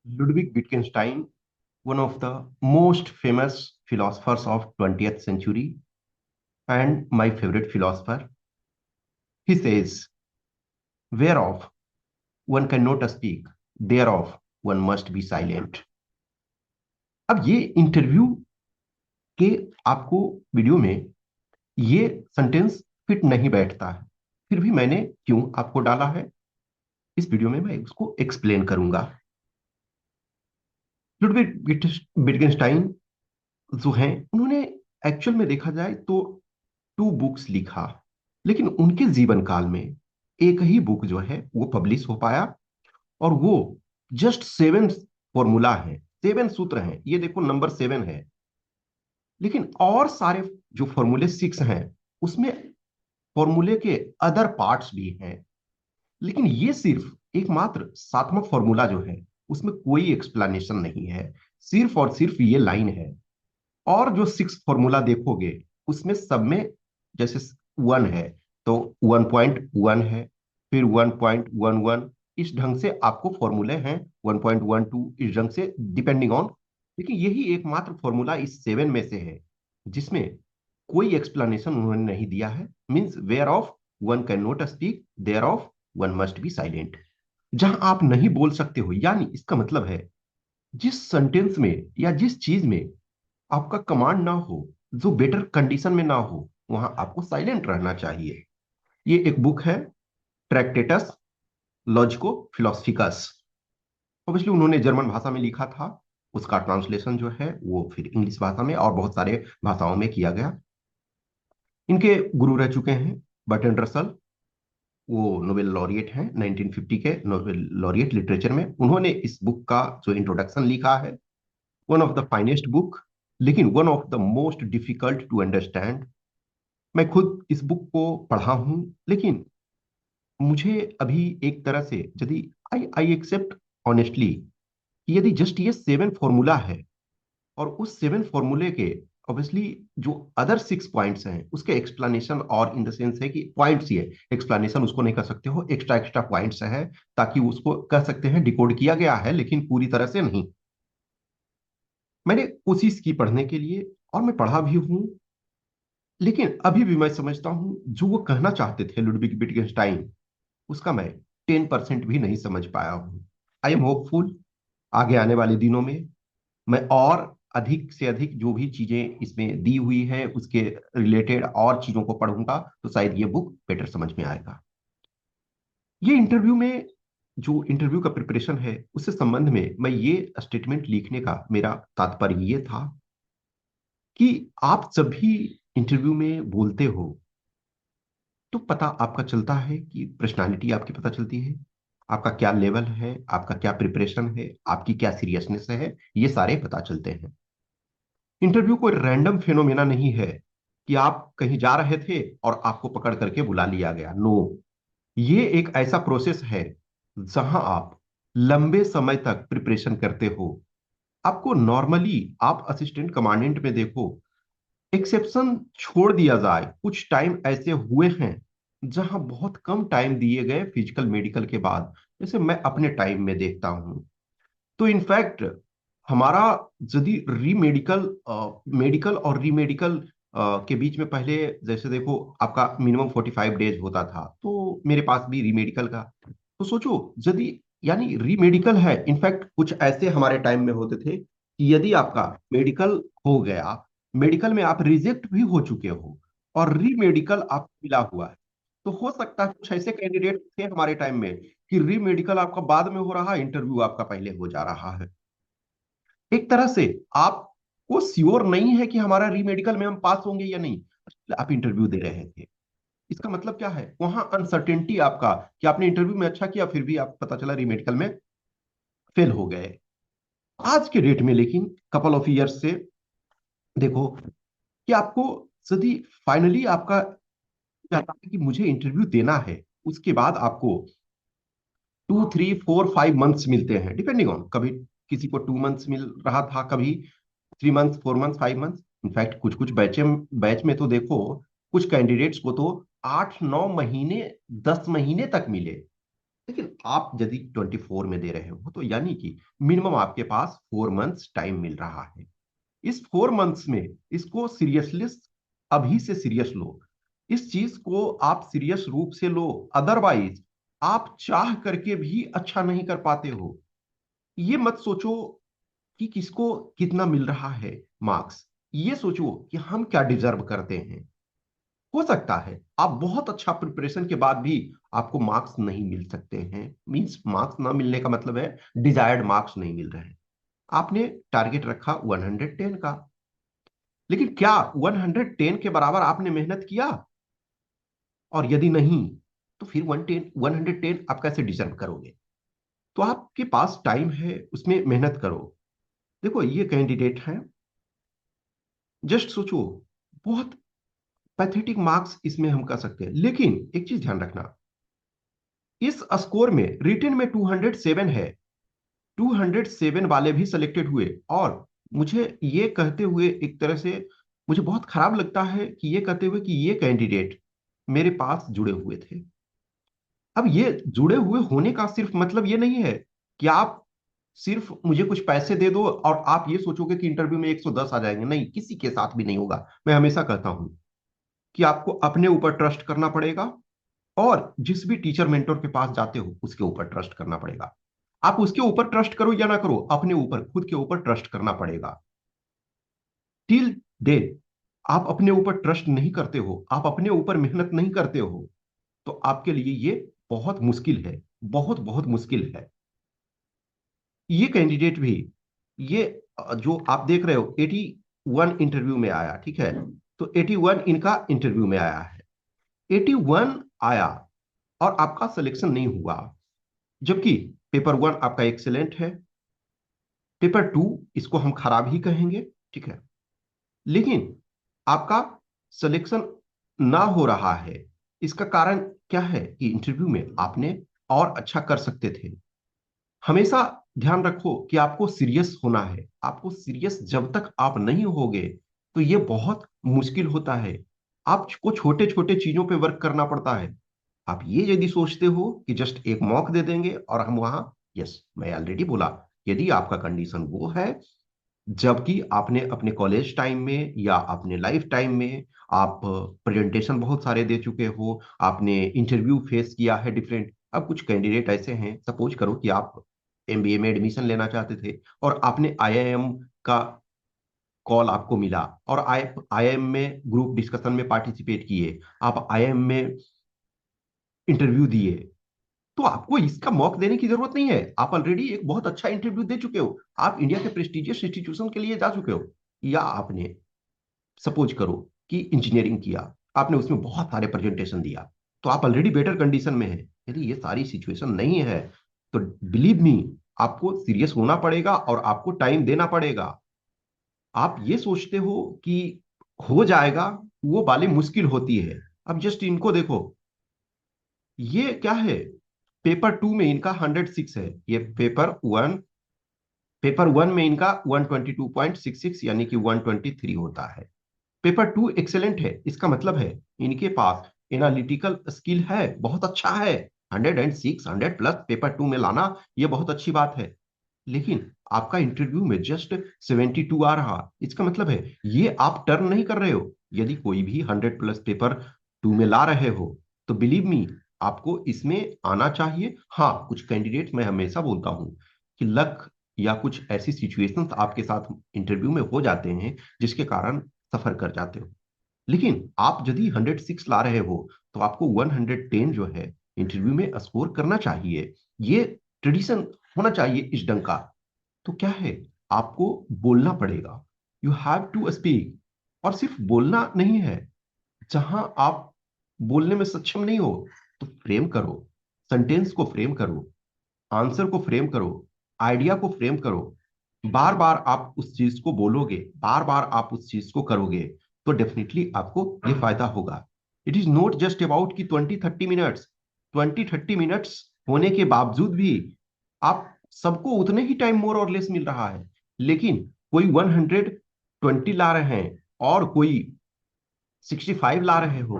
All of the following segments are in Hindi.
Ludwig Wittgenstein, one of the most famous philosophers of 20th century and my favorite philosopher, he says, whereof one cannot speak, thereof one must be silent. अब ये इंटरव्यू के आपको वीडियो में ये सेंटेंस फिट नहीं बैठता है, फिर भी मैंने क्यों आपको डाला है इस वीडियो में मैं उसको एक्सप्लेन करूंगा। लुडविग विटगेनस्टाइन जो हैं उन्होंने एक्चुअल में देखा जाए तो टू बुक्स लिखा, लेकिन उनके जीवन काल में एक ही बुक जो है वो पब्लिश हो पाया, और वो जस्ट 7 फॉर्मूला है, 7 सूत्र हैं, ये देखो नंबर 7 है। लेकिन और सारे जो फॉर्मूले 6 हैं उसमें फॉर्मूले के अदर पार्ट्स भी हैं, लेकिन ये सिर्फ एकमात्र 7वां फॉर्मूला जो है उसमें कोई एक्सप्लेनेशन नहीं है, सिर्फ और सिर्फ ये लाइन है। और जो 6 फॉर्मूला देखोगे उसमें सब में जैसे 1 है तो 1.1 है, फिर 1.11, इस ढंग से आपको फॉर्मूले हैं, 1.12 इस ढंग से डिपेंडिंग ऑन। लेकिन यही एकमात्र फॉर्मूला इस 7 में से है जिसमें कोई एक्सप्लेनेशन उन्होंने नहीं दिया है। Means where of one can not speak, there of one must be silent. जहां आप नहीं बोल सकते हो, यानी इसका मतलब है जिस सेंटेंस में या जिस चीज में आपका कमांड ना हो, जो बेटर कंडीशन में ना हो, वहां आपको साइलेंट रहना चाहिए। ये एक बुक है, ट्रैक्टेटस लॉजिको फिलोसफिकस। ऑब्वियसली उन्होंने जर्मन भाषा में लिखा था, उसका ट्रांसलेशन जो है वो फिर इंग्लिश भाषा में और बहुत सारे भाषाओं में किया गया। इनके गुरु रह चुके हैं बर्ट्रैंड रसल, वो नोबेल लॉरिएट हैं, 1950 के नोबेल लॉरिएट लिटरेचर में। उन्होंने इस बुक का जो इंट्रोडक्शन लिखा है, one of the finest book, लेकिन one of the most difficult to understand. मैं खुद इस बुक को पढ़ा हूं, लेकिन मुझे अभी एक तरह से यदि आई आई एक्सेप्ट ऑनेस्टली कि यदि जस्ट ये 7 फॉर्मूला है और उस 7 फॉर्मूले के ऑब्वियसली जो अदर 6 पॉइंट्स हैं उसके एक्सप्लेनेशन, और इन द सेंस है कि पॉइंट्स, ये एक्सप्लेनेशन उसको नहीं कर सकते हो, एक्स्ट्रा एक्स्ट्रा पॉइंट्स है ताकि उसको कह सकते हैं डिकोड किया गया है, लेकिन पूरी तरह से नहीं। मैंने कोशिश की पढ़ने के लिए और मैं पढ़ा भी हूं, लेकिन अभी भी मैं समझता हूं जो वो कहना चाहते थे लुडविग विटगेन्स्टाइन, उसका मैं 10% भी नहीं समझ पाया हूं। आई एम होपफुल आगे आने वाले दिनों में मैं और अधिक से अधिक जो भी चीजें इसमें दी हुई है उसके रिलेटेड और चीजों को पढ़ूंगा तो शायद ये बुक बेटर समझ में आएगा। ये इंटरव्यू में जो इंटरव्यू का प्रिपरेशन है उससे संबंध में मैं ये स्टेटमेंट लिखने का मेरा तात्पर्य ये था कि आप जब भी इंटरव्यू में बोलते हो तो पता आपका चलता है कि पर्सनालिटी आपकी पता चलती है, आपका क्या लेवल है, आपका क्या प्रिपरेशन है, आपकी क्या सीरियसनेस है, ये सारे पता चलते हैं। इंटरव्यू कोई रैंडम फेनोमेना नहीं है कि आप कहीं जा रहे थे और आपको पकड़ करके बुला लिया गया। नो, ये एक ऐसा प्रोसेस है जहां आप लंबे समय तक प्रिपरेशन करते हो। आपको नॉर्मली आप असिस्टेंट कमांडेंट में देखो, एक्सेप्शन छोड़ दिया जाए, कुछ टाइम ऐसे हुए हैं जहां बहुत कम टाइम दिए गए फिजिकल मेडिकल के बाद, जैसे मैं अपने टाइम में देखता हूं। तो इनफैक्ट हमारा यदि रीमेडिकल मेडिकल और रीमेडिकल के बीच में पहले जैसे देखो आपका मिनिमम 45 डेज होता था, तो मेरे पास भी रीमेडिकल का, तो सोचो यदि, यानी रीमेडिकल है, इनफैक्ट कुछ ऐसे हमारे टाइम में होते थे कि यदि आपका मेडिकल हो गया, मेडिकल में आप रिजेक्ट भी हो चुके हो और रीमेडिकल आपको मिला हुआ है, तो हो सकता है कुछ ऐसे कैंडिडेट थे हमारे टाइम में कि रीमेडिकल आपका बाद में हो रहा है, इंटरव्यू आपका पहले हो जा रहा है। एक तरह से आपको श्योर नहीं है कि हमारा रीमेडिकल में हम पास होंगे या नहीं, आप इंटरव्यू दे रहे थे। इसका मतलब क्या है, वहां अनसर्टेनिटी आपका कि आपने इंटरव्यू में अच्छा किया फिर भी आप पता चला रीमेडिकल में फेल हो गए। आज के डेट में लेकिन कपल ऑफ ईयर्स से देखो कि आपको यदि फाइनली आपका चाहता है कि मुझे इंटरव्यू देना है, उसके बाद आपको 2 3 4 5 मंथ्स मिलते हैं डिपेंडिंग ऑन, कभी किसी को 2 मंथ्स मिल रहा था, कभी 3 मंथ्स, 4 मंथ्स, 5 मंथ्स। इनफैक्ट कुछ कुछ बैच में तो देखो कुछ कैंडिडेट्स को तो 8 9 महीने 10 महीने तक मिले। लेकिन आप यदि 24 में दे रहे हो तो यानी कि मिनिमम आपके पास 4 मंथ्स टाइम मिल रहा है। इस 4 मंथ्स में इसको सीरियसली, अभी से सीरियस लो। इस चीज को आप सीरियस रूप से लो, अदरवाइज आप चाह करके भी अच्छा नहीं कर पाते हो। ये मत सोचो कि किसको कितना मिल रहा है मार्क्स, ये सोचो कि हम क्या डिजर्व करते हैं। हो सकता है आप बहुत अच्छा प्रिपरेशन के बाद भी आपको मार्क्स नहीं मिल सकते हैं, मींस मार्क्स ना मिलने का मतलब है डिजायर्ड मार्क्स नहीं मिल रहे हैं। आपने टारगेट रखा 110 का, लेकिन क्या 110 के बराबर आपने मेहनत किया? और यदि नहीं, तो फिर 110 आप कैसे डिजर्व करोगे? तो आपके पास टाइम है, उसमें मेहनत करो। देखो ये कैंडिडेट हैं, जस्ट सोचो, बहुत पैथेटिक मार्क्स इसमें हम कर सकते हैं, लेकिन एक चीज ध्यान रखना, इस स्कोर में रिटेन में 207 है। 207 वाले भी सिलेक्टेड हुए, और मुझे ये कहते हुए एक तरह से मुझे बहुत खराब लगता है कि ये कहते हुए कि ये कैंडिडेट मेरे पास जुड़े हुए थे। अब ये जुड़े हुए होने का सिर्फ मतलब ये नहीं है कि आप सिर्फ मुझे कुछ पैसे दे दो और आप ये सोचोगे कि इंटरव्यू में 110 आ जाएंगे। नहीं, किसी के साथ भी नहीं होगा। मैं हमेशा कहता हूं कि आपको अपने ऊपर ट्रस्ट करना पड़ेगा, और जिस भी टीचर मेंटोर के पास जाते हो उसके ऊपर ट्रस्ट करना पड़ेगा। आप उसके ऊपर ट्रस्ट करो या ना करो, अपने ऊपर, खुद के ऊपर ट्रस्ट करना पड़ेगा। टिल डे आप अपने ऊपर ट्रस्ट नहीं करते हो, आप अपने ऊपर मेहनत नहीं करते हो, तो आपके लिए ये बहुत मुश्किल है, बहुत बहुत मुश्किल है। ये कैंडिडेट भी, ये जो आप देख रहे हो 81 इंटरव्यू में आया, ठीक है, तो 81 इनका इंटरव्यू में आया है। 81 आया और आपका सिलेक्शन नहीं हुआ, जबकि पेपर वन आपका एक्सेलेंट है, पेपर टू इसको हम खराब ही कहेंगे, ठीक है, लेकिन आपका सिलेक्शन ना हो रहा है। इसका कारण क्या है कि इंटरव्यू में आपने और अच्छा कर सकते थे। हमेशा ध्यान रखो कि आपको सीरियस होना है। आपको सीरियस जब तक आप नहीं होगे तो ये बहुत मुश्किल होता है। आपको छोटे छोटे चीजों पे वर्क करना पड़ता है। आप ये यदि सोचते हो कि जस्ट एक मॉक दे देंगे और हम वहां, यस मैं ऑलरेडी बोला, यदि आपका कंडीशन वो है, जबकि आपने अपने कॉलेज टाइम में या अपने लाइफ टाइम में आप प्रेजेंटेशन बहुत सारे दे चुके हो, आपने इंटरव्यू फेस किया है डिफरेंट। अब कुछ कैंडिडेट ऐसे हैं, सपोज करो कि आप एमबीए में एडमिशन लेना चाहते थे और आपने आईआईएम का कॉल आपको मिला, और आईआईएम में ग्रुप डिस्कशन में पार्टिसिपेट किए, आप आईआईएम में इंटरव्यू दिए, तो आपको इसका मौक देने की जरूरत नहीं है। आप ऑलरेडी एक बहुत अच्छा इंटरव्यू दे चुके हो, आप इंडिया के प्रेस्टिजियस इंस्टीट्यूशन के लिए जा चुके हो। या आपने सपोज करो कि इंजीनियरिंग किया, आपने उसमें बहुत सारे प्रेजेंटेशन दिया, तो आप ऑलरेडी बेटर कंडीशन में है। यदि ये सारी सिचुएशन नहीं है तो बिलीव मी, आपको सीरियस होना पड़ेगा और आपको टाइम देना पड़ेगा। आप ये सोचते हो कि हो जाएगा, वो वाली मुश्किल होती है। अब जस्ट इनको देखो, ये क्या है, पेपर टू में इनका 106 है, ये पेपर वन में इनका 122.66 यानी कि 123 होता है। पेपर टू एक्सेलेंट है, इसका मतलब है इनके पास एनालिटिकल स्किल है, बहुत अच्छा है। 106, 100+ पेपर टू में लाना ये बहुत अच्छी बात है। लेकिन आपका इंटरव्यू में जस्ट 72 आ रहा, इसका मतलब है ये आप टर्न नहीं कर रहे हो। यदि कोई भी 100+ पेपर टू में ला रहे हो तो बिलीव मी, आपको इसमें आना चाहिए। हाँ, कुछ कैंडिडेट, मैं हमेशा बोलता हूं कि लक या कुछ ऐसी सिचुएशंस आपके साथ इंटरव्यू में हो जाते हैं जिसके कारण सफर कर जाते हो। लेकिन आप यदि 106 ला रहे हो तो आपको 110 जो है इंटरव्यू में स्कोर करना चाहिए। ये ट्रेडिशन होना चाहिए इस ढंग का। तो क्या है, आपको बोलना पड़ेगा, यू हैव टू स्पीक। और सिर्फ बोलना नहीं है, जहां आप बोलने में सक्षम नहीं हो तो फ्रेम करो, सेंटेंस को फ्रेम करो, आंसर को फ्रेम करो, आइडिया को फ्रेम करो। बार बार आप उस चीज को बोलोगे, बार बार आप उस चीज को करोगे, तो डेफिनेटली आपको ये फायदा होगा। It is not just about कि 20-30 मिनट्स, 20-30 मिनट्स होने के बावजूद भी आप सबको उतने ही टाइम मोर और लेस मिल रहा है, लेकिन कोई 120 ला रहे हैं और कोई 65 ला रहे हो,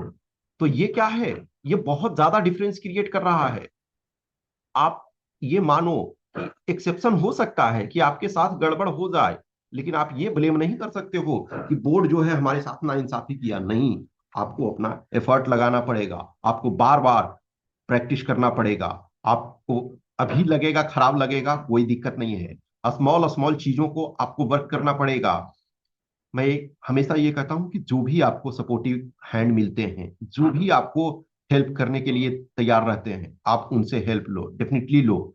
तो ये क्या है, ये बहुत ज्यादा डिफरेंस क्रिएट कर रहा है। आप ये मानो कि एक्सेप्शन हो सकता है कि आपके साथ गड़बड़ हो जाए, लेकिन आप ये ब्लेम नहीं कर सकते हो कि बोर्ड जो है हमारे साथ नाइंसाफी किया। नहीं, आपको अपना एफर्ट लगाना पड़ेगा, आपको बार बार प्रैक्टिस करना पड़ेगा। आपको अभी लगेगा, खराब लगेगा, कोई दिक्कत नहीं है। स्मॉल स्मॉल चीजों को आपको वर्क करना पड़ेगा। मैं हमेशा ये कहता हूं कि जो भी आपको सपोर्टिव हैंड मिलते हैं, जो भी आपको हेल्प करने के लिए तैयार रहते हैं, आप उनसे हेल्प लो, डेफिनेटली लो।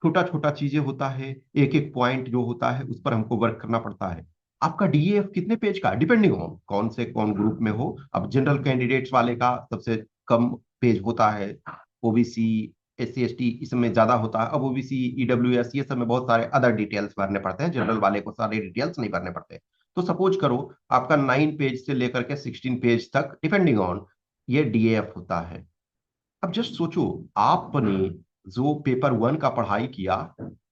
छोटा छोटा चीजें होता है, एक एक पॉइंट जो होता है उस पर हमको वर्क करना पड़ता है। आपका डीएफ कितने पेज का, डिपेंडिंग ऑन कौन से कौन ग्रुप में हो। अब जनरल कैंडिडेट्स वाले का सबसे कम पेज होता है, ओबीसी, SC ST इसमें ज्यादा होता है। अब ओबीसी, EWS ये सब में बहुत सारे अदर डिटेल्स भरने पड़ते हैं, जनरल वाले को सारे डिटेल्स नहीं भरने पड़ते। तो सपोज करो आपका 9 पेज से लेकर के 16 पेज तक, डिपेंडिंग ऑन, ये डीएफ होता है। अब जस्ट सोचो, आपने जो पेपर 1 का पढ़ाई किया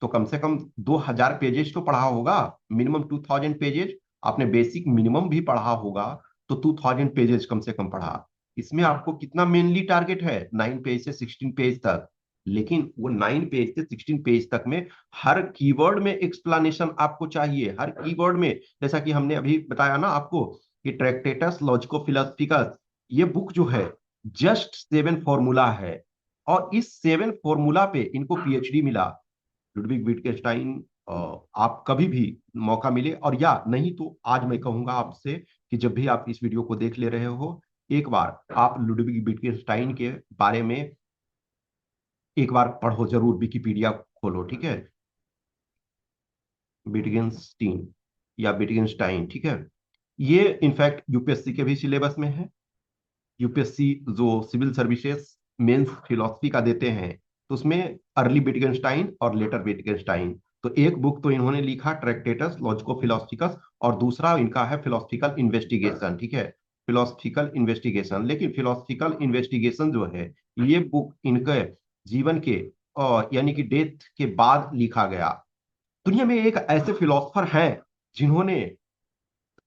तो कम से कम 2000 पेजेस तो पढ़ा होगा, मिनिमम 2000 पेजेस। आपने बेसिक मिनिमम भी पढ़ा होगा तो 2000 पेजेस कम से कम पढ़ा। इसमें आपको कितना मेनली टारगेट है, 9 पेज से 16 पेज तक। लेकिन वो 9 पेज से 16 पेज तक में हर कीवर्ड में एक्सप्लेनेशन आपको चाहिए, हर कीवर्ड में। जैसा कि हमने अभी बताया ना आपको कि ट्रैक्टेटस लॉजिको फिलोसफिकस, ये बुक जो है जस्ट 7 फॉर्मूला है, और इस 7 फॉर्मूला पे इनको PhD मिला, लुडविग विटकेस्टाइन। आप कभी भी मौका मिले, और या नहीं तो आज मैं कहूंगा आपसे कि जब भी आप इस वीडियो को देख ले रहे हो, एक बार आप लुडविग विटकेस्टाइन के बारे में एक बार पढ़ो जरूर, विकिपीडिया खोलो, ठीक है, विटगेंस्टीन या विटगेंस्टाइन, ठीक है। ये इनफैक्ट यूपीएससी के भी सिलेबस में है। यूपीएससी जो सिविल सर्विसेज मेंस फिलोसफी का देते हैं, तो उसमें अर्ली विटगेंस्टाइन और लेटर विटगेंस्टाइन, तो एक बुक तो इन्होंने लिखा ट्रैक्टेटस लॉजिको फिलोसफिकस, और दूसरा इनका है फिलोसफिकल इन्वेस्टिगेशन, ठीक है, फिलोसफिकल इन्वेस्टिगेशन। लेकिन फिलोसफिकल इन्वेस्टिगेशन जो है, ये बुक इनके जीवन के यानी कि डेथ के बाद लिखा गया। दुनिया में एक ऐसे फिलोसफर हैं जिन्होंने,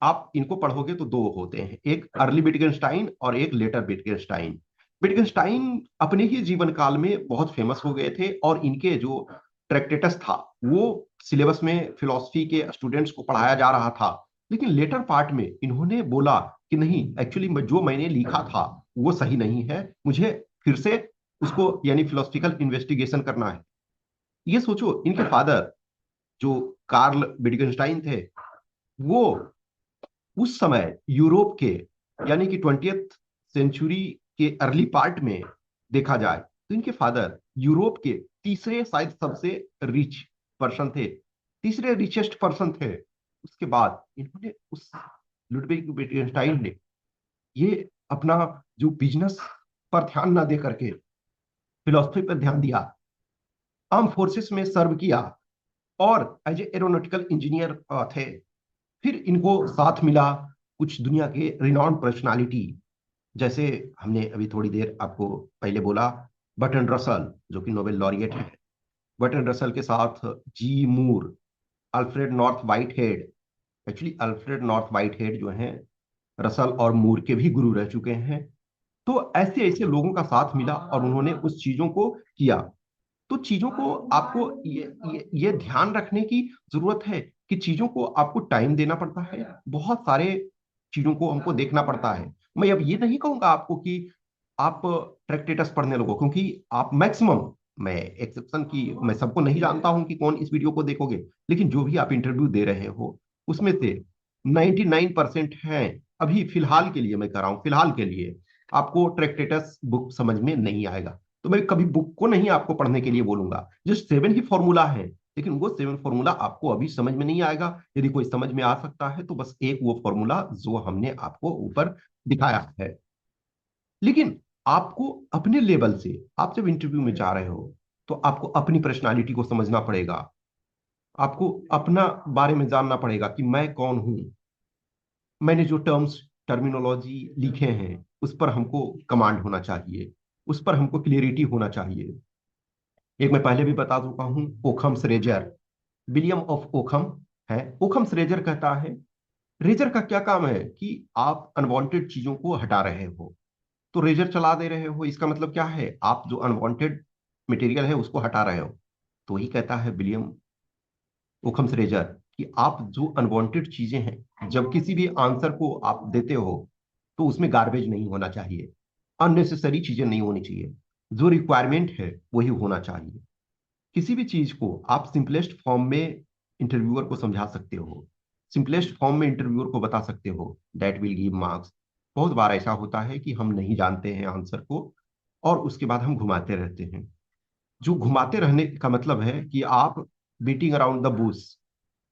आप इनको पढ़ोगे तो दो होते हैं, एक अर्ली विटगेंस्टाइन और एक लेटर विटगेंस्टाइन। विटगेंस्टाइन अपने ही जीवन काल में बहुत फेमस हो गए थे, और इनके जो ट्रैक्टेटस था वो सिलेबस में फिलोसफी के स्टूडेंट्स को पढ़ाया जा रहा था। लेकिन लेटर पार्ट में इन्होंने बोला कि नहीं, एक्चुअली जो मैंने लिखा था वो सही नहीं है, मुझे फिर से उसको यानी फिलोसफिकल इन्वेस्टिगेशन करना है। ये सोचो, इनके फादर जो कार्ल विटगेंस्टाइन थे, वो उस समय यूरोप के यानी कि 20th सेंचुरी के अर्ली पार्ट में देखा जाए तो इनके फादर यूरोप के तीसरे शायद सबसे रिच पर्सन थे, तीसरे रिचेस्ट पर्सन थे। उसके बाद इन्होंने उस लुडविग विटगेंस्टाइन ने ये अपना जो बिजनेस पर ध्यान ना दे करके फिलोसफी पर ध्यान दिया, आर्म फोर्सेस में सर्व किया, और एज ए एरोनॉटिकल इंजीनियर थे। फिर इनको साथ मिला कुछ दुनिया के रिनाउंड पर्सनालिटी, जैसे हमने अभी थोड़ी देर आपको पहले बोला, बर्टन रसल जो कि नोबेल लॉरिएट है। बर्टन रसल के साथ G Moore, Alfred North Whitehead. Actually Alfred North Whitehead जो हैं रसल और मूर के भी गुरु रह चुके हैं। तो ऐसे ऐसे लोगों का साथ मिला और उन्होंने उस चीजों को किया। तो चीजों को आपको ये ध्यान रखने की जरूरत है कि चीजों को आपको टाइम देना पड़ता है, बहुत सारे चीजों को हमको देखना पड़ता है। मैं अब ये नहीं कहूंगा आपको कि आप ट्रैक्टेटस पढ़ने लगो, क्योंकि आप मैक्सिमम, मैं एक्सेप्शन की, मैं सबको नहीं जानता हूं कि कौन इस वीडियो को देखोगे, लेकिन जो भी आप इंटरव्यू दे रहे हो उसमें से 99% हैं, अभी फिलहाल के लिए मैं कर रहा हूं, फिलहाल के लिए आपको ट्रैक्टेटस बुक समझ में नहीं आएगा। तो मैं कभी बुक को नहीं आपको पढ़ने के लिए बोलूंगा, जो 7 ही फॉर्मूला है, लेकिन वो 7 फॉर्मूला आपको अभी समझ में नहीं आएगा। यदि कोई समझ में आ सकता है तो बस एक वो फॉर्मूला जो हमने आपको ऊपर दिखाया है। लेकिन आपको अपने लेवल से, आप जब इंटरव्यू में जा रहे हो तो आपको अपनी पर्सनालिटी को समझना पड़ेगा, आपको अपना बारे में जानना पड़ेगा कि मैं कौन हूं। मैंने जो टर्मिनोलॉजी लिखे हैं उस पर हमको कमांड होना चाहिए, उस पर हमको क्लियरिटी होना चाहिए। एक मैं पहले भी बता चुका हूं, ओखम्स रेजर, विलियम ऑफ ओखम है। ओखम्स रेजर कहता है, रेजर का क्या काम है कि आप अनवांटेड चीजों को हटा रहे हो, तो रेजर चला दे रहे हो, इसका मतलब क्या है, आप जो अनवांटेड मटेरियल है उसको हटा रहे हो। तो वही कहता है विलियम ओखम्स रेजर कि आप जो अनवांटेड चीजें हैं, जब किसी भी आंसर को आप देते हो तो उसमें गार्बेज नहीं होना चाहिए, अननेसेसरी चीजें नहीं होनी चाहिए, जो रिक्वायरमेंट है वही होना चाहिए। किसी भी चीज को आप सिंपलेस्ट फॉर्म में इंटरव्यूअर को समझा सकते हो, सिंपलेस्ट फॉर्म में इंटरव्यूअर को बता सकते हो, दैट विल गिव मार्क्स। बहुत बार ऐसा होता है कि हम नहीं जानते हैं आंसर को और उसके बाद हम घुमाते रहते हैं। जो घुमाते रहने का मतलब है कि आप बीटिंग अराउंड द बुश,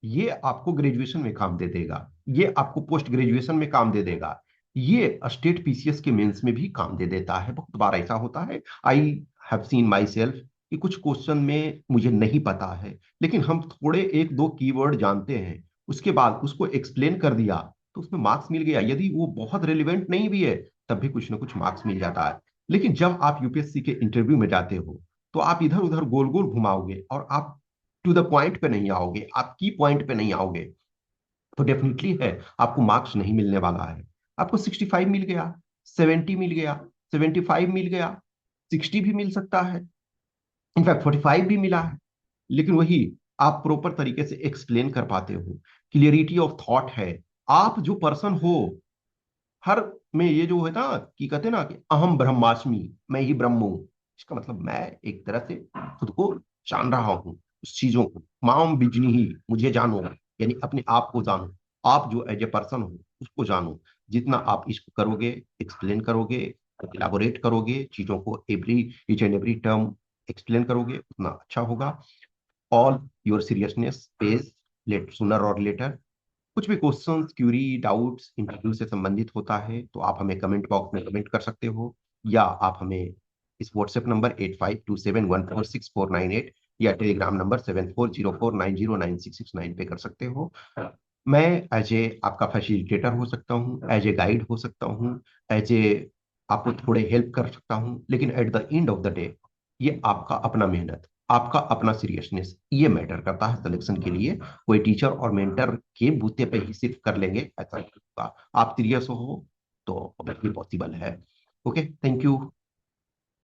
ये आपको ग्रेजुएशन में काम दे देगा, ये आपको पोस्ट ग्रेजुएशन में काम दे देगा, ये स्टेट पीसीएस के मेंस में भी काम दे देता है। बहुत बार ऐसा होता है, I have seen my self कि कुछ क्वेश्चन में मुझे नहीं पता है, लेकिन हम थोड़े एक दो कीवर्ड जानते हैं, उसके बाद उसको एक्सप्लेन कर दिया तो उसमें मार्क्स मिल गया। यदि वो बहुत रेलिवेंट नहीं भी है तब भी कुछ ना कुछ मार्क्स मिल जाता है। लेकिन जब आप यूपीएससी के इंटरव्यू में जाते हो तो आप इधर उधर गोल गोल घुमाओगे और आप टू द पॉइंट पे नहीं आओगे, आप की पॉइंट पे नहीं आओगे, तो डेफिनेटली है आपको मार्क्स नहीं मिलने वाला है। आपको 65 मिल गया, 70 मिल गया, 75 मिल गया, 60 भी मिल सकता है, इनफैक्ट 45 भी मिला है। लेकिन वही आप प्रॉपर तरीके से एक्सप्लेन कर पाते हो, क्लियरिटी ऑफ थॉट है, आप जो पर्सन हो, हर में ये जो है ना कि कहते हैं ना कि अहम ब्रह्मास्मि, मैं ही ब्रह्म हूं। इसका मतलब मैं एक तरह से खुद को जान रहा हूँ, उस चीजों को माम बिजनी ही, मुझे जानो, यानी अपने आप को जानो, आप जो एज ए पर्सन हो उसको जानो। जितना आप इसको करोगे, एक्सप्लेन करोगे, इलाबोरेट करोगे चीजों को, every each and every term explain करोगे, उतना अच्छा होगा। All your seriousness pays late sooner और लेटर। कुछ भी क्वेश्चंस, क्यूरी, डाउट्स इंटरव्यू से संबंधित होता है तो आप हमें कमेंट बॉक्स में कमेंट कर सकते हो, या आप हमें इस व्हाट्सएप नंबर 8527146498 या टेलीग्राम नंबर 7404909669 पे कर सकते हो। मैं एज ए आपका फैसिलिटेटर हो सकता हूँ, एज ए गाइड हो सकता हूँ, एज ए आपको थोड़े हेल्प कर सकता हूँ, लेकिन at the end of the day ये आपका अपना मेहनत, आपका अपना सीरियसनेस ये मैटर करता है सिलेक्शन के लिए। कोई टीचर और मेंटर के बूते पे ही सिर्फ कर लेंगे ऐसा नहीं होगा। आप सीरियस हो तो ऑब्वियसली पॉसिबल है। Okay, thank you.